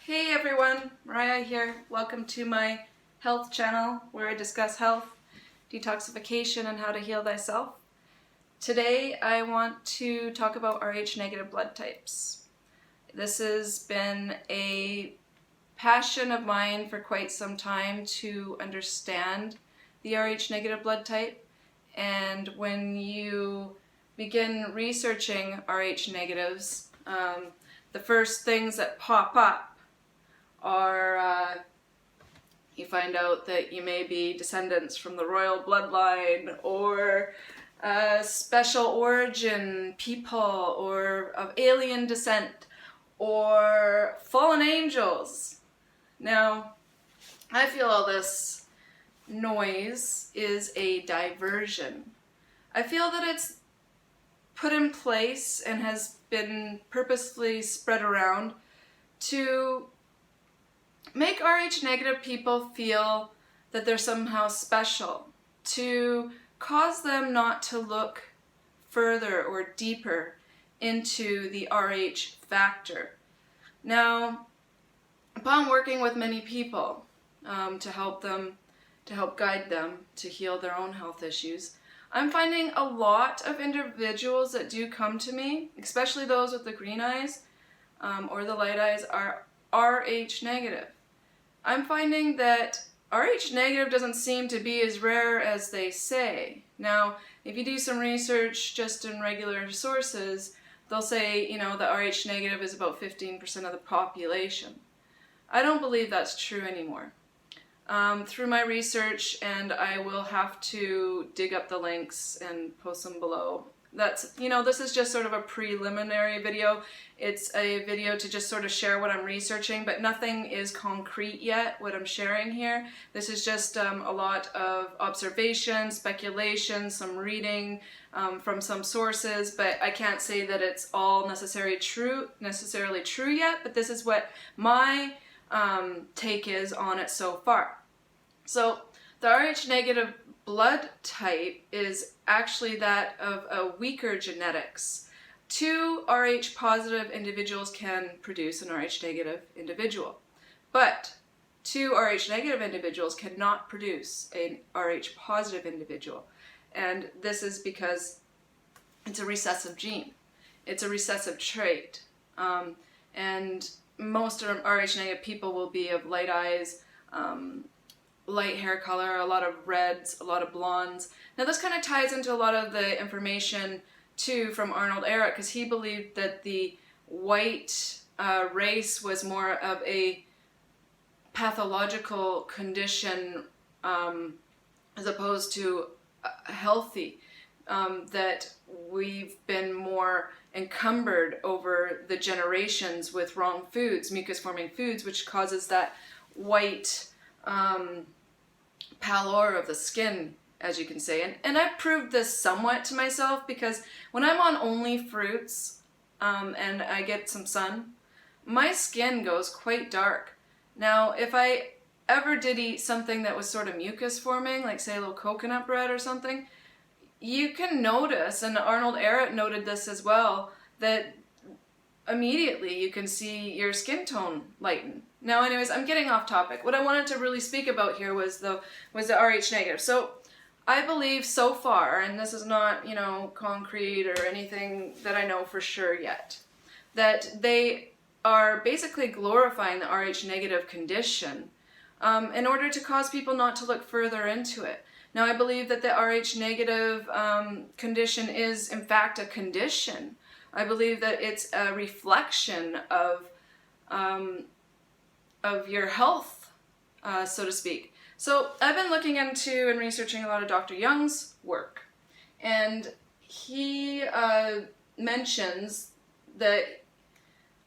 Hey everyone, Mariah here. Welcome to my health channel where I discuss health, detoxification, and how to heal thyself. Today I want to talk about Rh negative blood types. This has been a passion of mine for quite some time to understand the Rh negative blood type, and when you begin researching Rh negatives, the first things that pop up are you find out that you may be descendants from the royal bloodline, or special origin people, or of alien descent, or fallen angels. Now, I feel all this noise is a diversion. I feel that it's put in place and has been purposefully spread around to make Rh negative people feel that they're somehow special, to cause them not to look further or deeper into the Rh factor. Now, upon working with many people to help guide them to heal their own health issues, I'm finding a lot of individuals that do come to me, especially those with the green eyes or the light eyes, are Rh negative. I'm finding that Rh negative doesn't seem to be as rare as they say. Now, if you do some research just in regular sources, they'll say, that Rh negative is about 15% of the population. I don't believe that's true anymore. Through my research, and I will have to dig up the links and post them below. This is just sort of a preliminary video. It's a video to just sort of share what I'm researching, but nothing is concrete yet, what I'm sharing here. This is just a lot of observation, speculation, some reading from some sources, but I can't say that it's all necessarily true yet, but this is what my take is on it so far. So the Rh negative blood type is actually that of a weaker genetics. 2 Rh positive individuals can produce an Rh negative individual, but 2 Rh negative individuals cannot produce an Rh positive individual, and this is because it's a recessive gene. It's a recessive trait, and most of Rh negative people will be of light eyes, light hair color, a lot of reds, a lot of blondes. Now this kind of ties into a lot of the information too from Arnold Ehret, because he believed that the white race was more of a pathological condition as opposed to healthy, that we've been more encumbered over the generations with wrong foods, mucus forming foods, which causes that white pallor of the skin, as you can say. And I've proved this somewhat to myself, because when I'm on only fruits and I get some sun, my skin goes quite dark. Now, if I ever did eat something that was sort of mucus forming, like say a little coconut bread or something, you can notice, and Arnold Ehret noted this as well, that immediately you can see your skin tone lighten. Now anyways, I'm getting off topic. What I wanted to really speak about here was the Rh negative. So I believe so far, and this is not, concrete or anything that I know for sure yet, that they are basically glorifying the Rh negative condition in order to cause people not to look further into it. Now I believe that the Rh negative condition is in fact a condition. I believe that it's a reflection of your health, so to speak. So I've been looking into and researching a lot of Dr. Young's work, and he mentions that,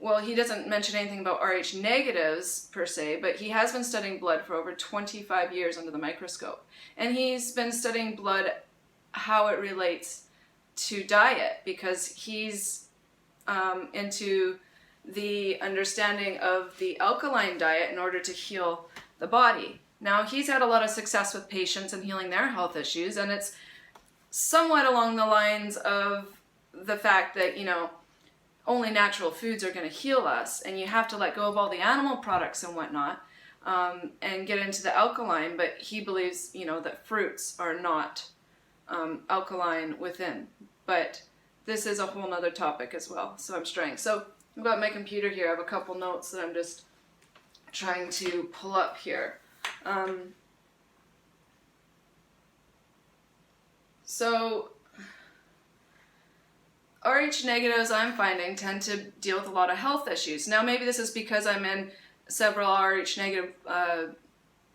well, he doesn't mention anything about Rh negatives per se, but he has been studying blood for over 25 years under the microscope, and he's been studying blood, how it relates to diet, because he's into the understanding of the alkaline diet in order to heal the body. Now, he's had a lot of success with patients and healing their health issues, and it's somewhat along the lines of the fact that, only natural foods are going to heal us, and you have to let go of all the animal products and whatnot, and get into the alkaline. But he believes, you know, that fruits are not alkaline within. But this is a whole nother topic as well, so I'm straying. So I've got my computer here. I have a couple notes that I'm just trying to pull up here. So Rh negatives, I'm finding, tend to deal with a lot of health issues. Now maybe this is because I'm in several Rh negative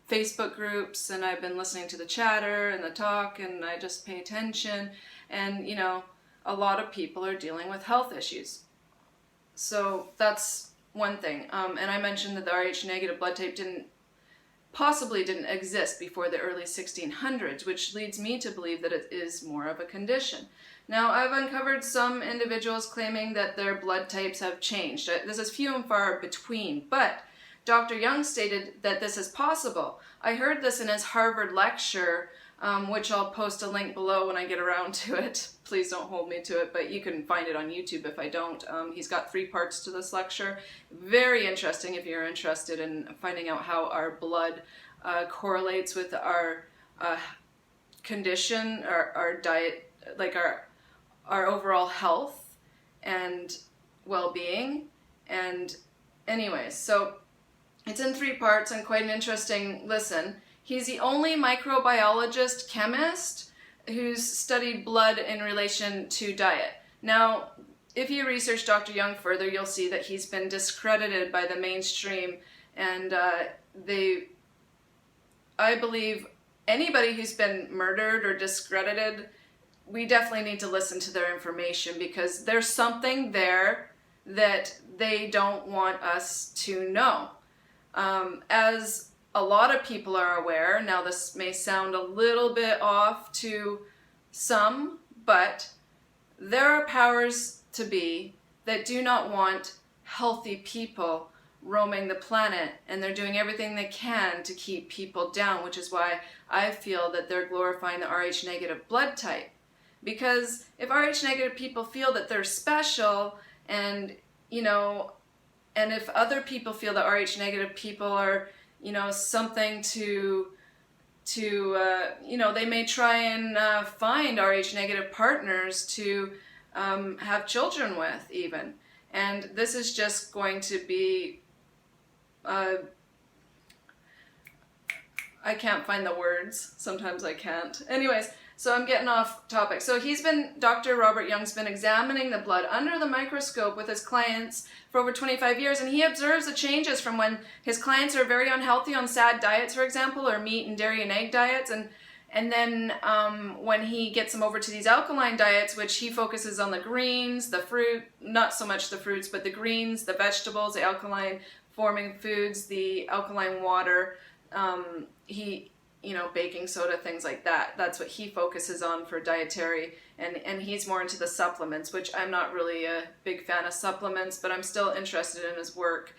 Facebook groups, and I've been listening to the chatter and the talk, and I just pay attention, and you know, a lot of people are dealing with health issues. So that's one thing. And I mentioned that the Rh negative blood type possibly didn't exist before the early 1600s, which leads me to believe that it is more of a condition. Now, I've uncovered some individuals claiming that their blood types have changed. This is few and far between, but Dr. Young stated that this is possible. I heard this in his Harvard lecture, which I'll post a link below when I get around to it. Please don't hold me to it, but you can find it on YouTube if I don't. He's got 3 parts to this lecture. Very interesting if you're interested in finding out how our blood correlates with our condition, our diet, like our overall health and well-being. And anyways, so it's in 3 parts and quite an interesting listen. He's the only microbiologist chemist who's studied blood in relation to diet. Now, if you research Dr. Young further, you'll see that he's been discredited by the mainstream, and I believe anybody who's been murdered or discredited, we definitely need to listen to their information, because there's something there that they don't want us to know. As a lot of people are aware, now this may sound a little bit off to some, but there are powers to be that do not want healthy people roaming the planet, and they're doing everything they can to keep people down, which is why I feel that they're glorifying the Rh negative blood type. Because if Rh negative people feel that they're special, and you know, and if other people feel that Rh negative people are, you know, something to you know, they may try and find Rh negative partners to have children with even. And this is just going to be, I can't find the words. Sometimes I can't. Anyways, so I'm getting off topic. So Dr. Robert Young's been examining the blood under the microscope with his clients for over 25 years, and he observes the changes from when his clients are very unhealthy on SAD diets, for example, or meat and dairy and egg diets, and then when he gets them over to these alkaline diets, which he focuses on the greens, the fruit, not so much the fruits, but the greens, the vegetables, the alkaline forming foods, the alkaline water, you know, baking soda, things like that. That's what he focuses on for dietary, and he's more into the supplements, which I'm not really a big fan of supplements, but I'm still interested in his work.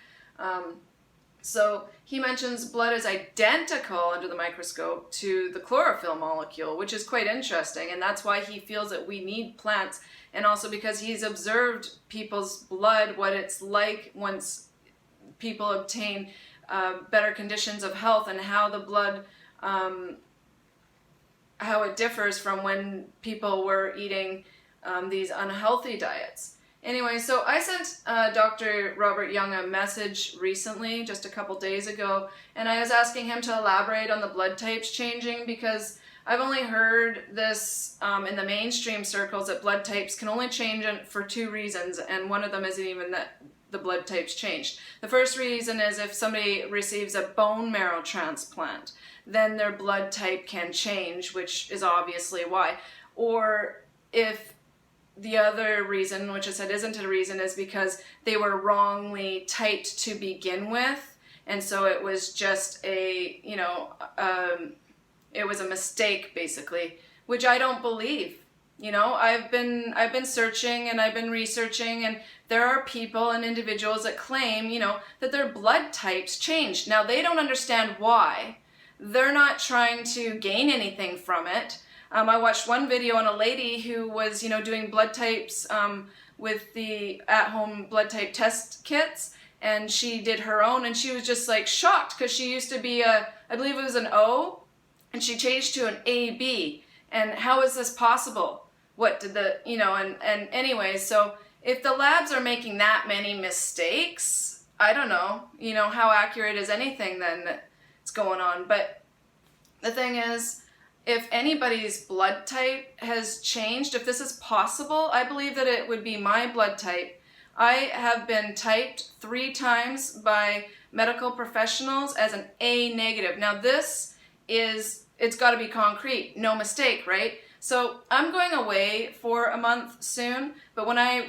So he mentions blood is identical under the microscope to the chlorophyll molecule, which is quite interesting, and that's why he feels that we need plants, and also because he's observed people's blood, what it's like once people obtain better conditions of health, and how the blood how it differs from when people were eating these unhealthy diets. Anyway, so I sent Dr. Robert Young a message recently, just a couple days ago, and I was asking him to elaborate on the blood types changing, because I've only heard this in the mainstream circles that blood types can only change for 2 reasons, and one of them isn't even that the blood types changed. The first reason is if somebody receives a bone marrow transplant, then their blood type can change, which is obviously why. Or if the other reason, which I said isn't a reason, is because they were wrongly typed to begin with, and so it was just a, you know, it was a mistake basically, which I don't believe. You know, I've been searching and I've been researching, and there are people and individuals that claim, you know, that their blood types changed. Now, they don't understand why. They're not trying to gain anything from it. I watched one video on a lady who was, you know, doing blood types with the at-home blood type test kits, and she did her own, and she was just like shocked because she used to be I believe it was an O, and she changed to an AB. And how is this possible? What did the, and anyways, so if the labs are making that many mistakes, I don't know, how accurate is anything then that's going on. But the thing is, if anybody's blood type has changed, if this is possible, I believe that it would be my blood type. I have been typed 3 times by medical professionals as an A negative. Now this is, it's got to be concrete, no mistake, right? So I'm going away for a month soon, but when I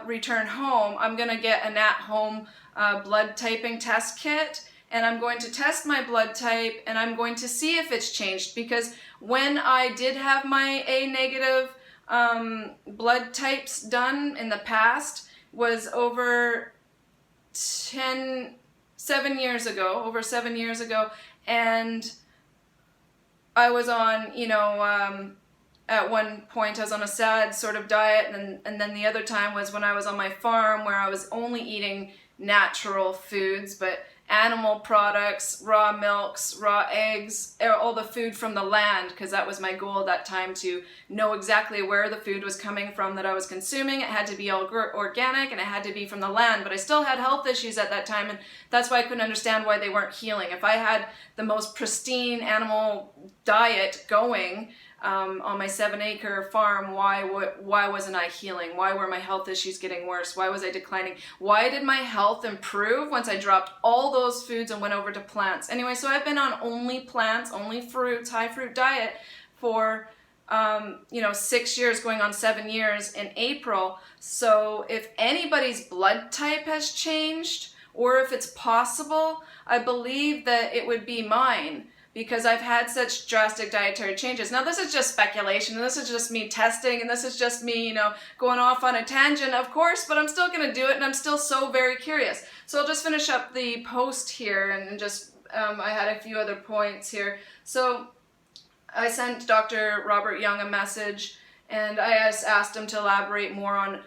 return home, I'm going to get an at-home blood typing test kit, and I'm going to test my blood type, and I'm going to see if it's changed, because when I did have my A negative blood types done in the past was over 7 years ago, and I was on, at one point I was on a sad sort of diet, and then the other time was when I was on my farm where I was only eating natural foods, but animal products, raw milks, raw eggs, all the food from the land, because that was my goal at that time, to know exactly where the food was coming from that I was consuming. It had to be all organic, and it had to be from the land, but I still had health issues at that time, and that's why I couldn't understand why they weren't healing. If I had the most pristine animal diet going on my 7-acre farm, why wasn't I healing? Why were my health issues getting worse? Why was I declining? Why did my health improve once I dropped all those foods and went over to plants? Anyway, so I've been on only plants, only fruits, high fruit diet for 6 years, going on 7 years in April. So if anybody's blood type has changed, or if it's possible, I believe that it would be mine, because I've had such drastic dietary changes. Now this is just speculation, and this is just me testing, and this is just me, going off on a tangent, of course, but I'm still gonna do it, and I'm still so very curious. So I'll just finish up the post here, and just, I had a few other points here. So I sent Dr. Robert Young a message, and I just asked him to elaborate more on,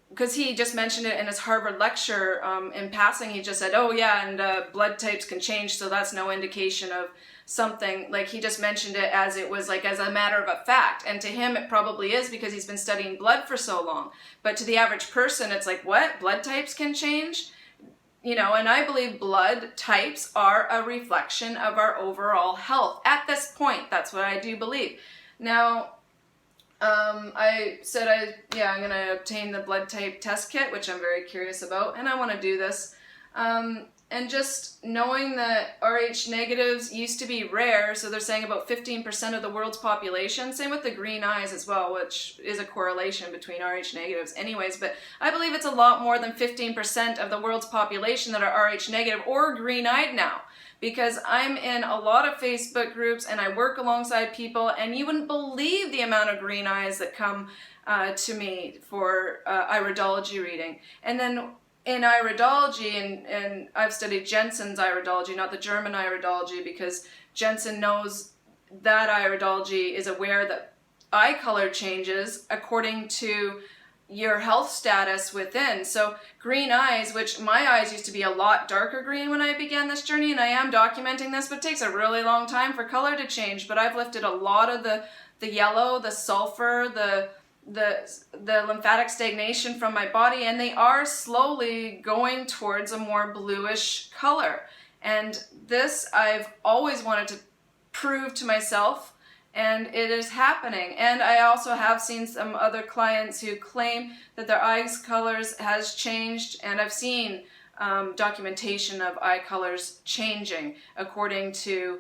because he just mentioned it in his Harvard lecture in passing. He just said, oh yeah, and blood types can change, so that's no indication of something. Like, he just mentioned it as it was, like, as a matter of a fact, and to him it probably is, because he's been studying blood for so long. But to the average person, it's like, what? Blood types can change? And I believe blood types are a reflection of our overall health at this point. That's what I do believe. Now, I said I'm going to obtain the blood type test kit, which I'm very curious about, and I want to do this. And just knowing that Rh negatives used to be rare, so they're saying about 15% of the world's population, same with the green eyes as well, which is a correlation between Rh negatives anyways, but I believe it's a lot more than 15% of the world's population that are Rh negative or green-eyed now. Because I'm in a lot of Facebook groups and I work alongside people, and you wouldn't believe the amount of green eyes that come to me for iridology reading. And then in iridology, and I've studied Jensen's iridology, not the German iridology, because Jensen knows that iridology is aware that eye color changes according to your health status within. So green eyes, which my eyes used to be a lot darker green when I began this journey, and I am documenting this, but it takes a really long time for color to change. But I've lifted a lot of the yellow, the sulfur, the lymphatic stagnation from my body, and they are slowly going towards a more bluish color. And this I've always wanted to prove to myself, and it is happening. And I also have seen some other clients who claim that their eyes colors has changed, and I've seen documentation of eye colors changing according to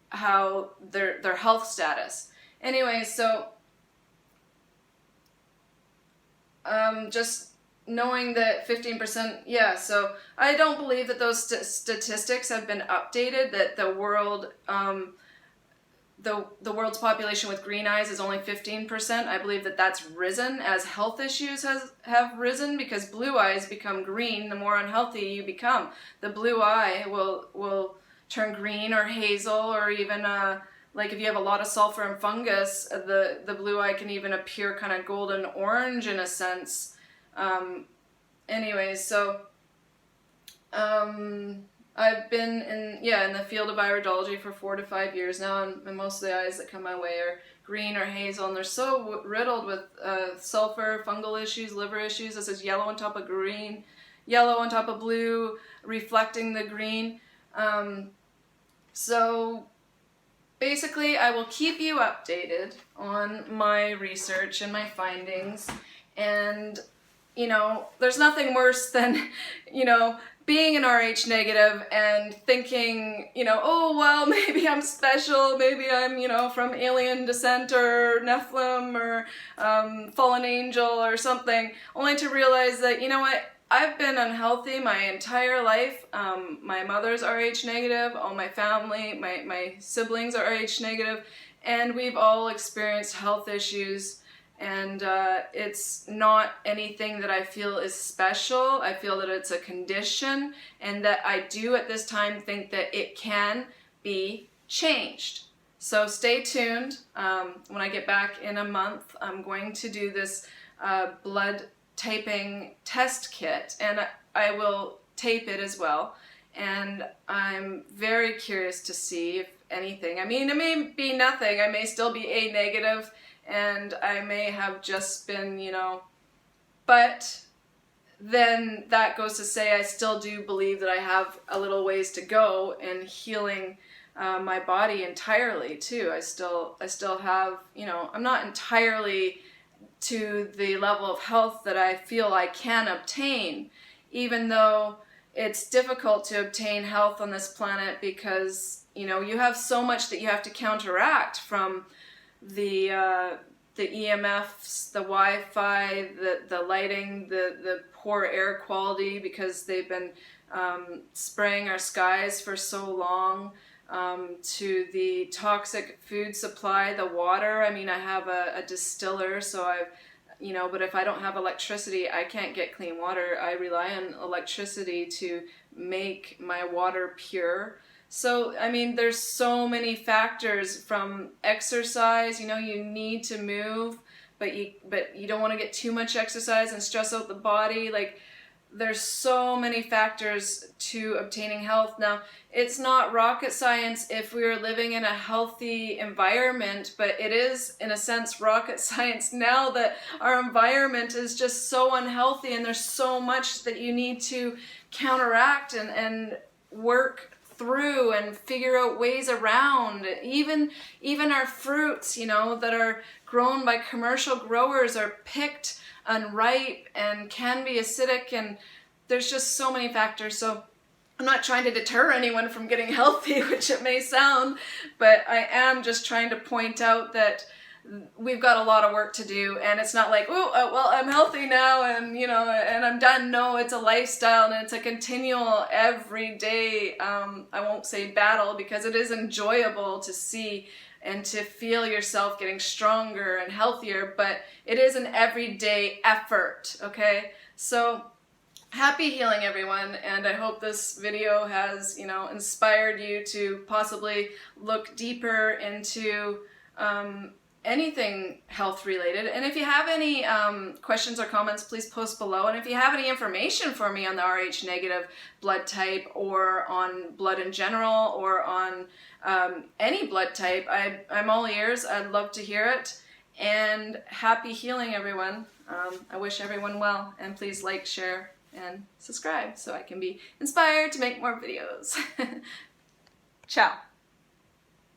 how their health status. Anyway, so just knowing that 15%, yeah, so I don't believe that those statistics have been updated, that the world, the world's population with green eyes is only 15%. I believe that that's risen as health issues have risen, because blue eyes become green the more unhealthy you become. The blue eye will turn green or hazel, or even like if you have a lot of sulfur and fungus, the blue eye can even appear kind of golden orange in a sense. Anyways, so I've been in the field of iridology for 4 to 5 years now, and most of the eyes that come my way are green or hazel, and they're so riddled with sulfur, fungal issues, liver issues. This is yellow on top of green, yellow on top of blue, reflecting the green. So basically, I will keep you updated on my research and my findings, and you know, there's nothing worse than, you know, being an Rh negative and thinking, you know, oh, well, maybe I'm special, maybe I'm, you know, from alien descent or nephlim or fallen angel or something, only to realize that, you know what, I've been unhealthy my entire life. My mother's Rh negative, all my family, my siblings are Rh negative, and we've all experienced health issues. And it's not anything that I feel is special. I feel that it's a condition, and that I do at this time think that it can be changed. So stay tuned. When I get back in a month, I'm going to do this blood typing test kit, and I will tape it as well. And I'm very curious to see if anything, I mean, it may be nothing. I may still be A negative, and I may have just been, you know, but then that goes to say I still do believe that I have a little ways to go in healing my body entirely too. I still have, you know, I'm not entirely to the level of health that I feel I can obtain, even though it's difficult to obtain health on this planet because, you know, you have so much that you have to counteract, from the EMFs, the Wi-Fi, the lighting, the poor air quality because they've been spraying our skies for so long, to the toxic food supply, the water. I mean, I have a distiller, so I've, you know, but if I don't have electricity, I can't get clean water. I rely on electricity to make my water pure. So, I mean, there's so many factors, from exercise, you know, you need to move, but you don't want to get too much exercise and stress out the body. Like, there's so many factors to obtaining health. Now, it's not rocket science if we are living in a healthy environment, but it is, in a sense, rocket science now that our environment is just so unhealthy, and there's so much that you need to counteract and work through and figure out ways around. Even our fruits, you know, that are grown by commercial growers are picked unripe and can be acidic, and there's just so many factors. So I'm not trying to deter anyone from getting healthy, which it may sound, but I am just trying to point out that we've got a lot of work to do, and it's not like, oh, well, I'm healthy now and, you know, and I'm done. No, it's a lifestyle, and it's a continual, everyday, I won't say battle, because it is enjoyable to see and to feel yourself getting stronger and healthier, but it is an everyday effort, okay? So happy healing, everyone, and I hope this video has, you know, inspired you to possibly look deeper into anything health related. And if you have any questions or comments, please post below. And if you have any information for me on the Rh negative blood type, or on blood in general, or on any blood type, I'm all ears. I'd love to hear it. And happy healing, everyone. I wish everyone well, and please like, share, and subscribe so I can be inspired to make more videos. Ciao.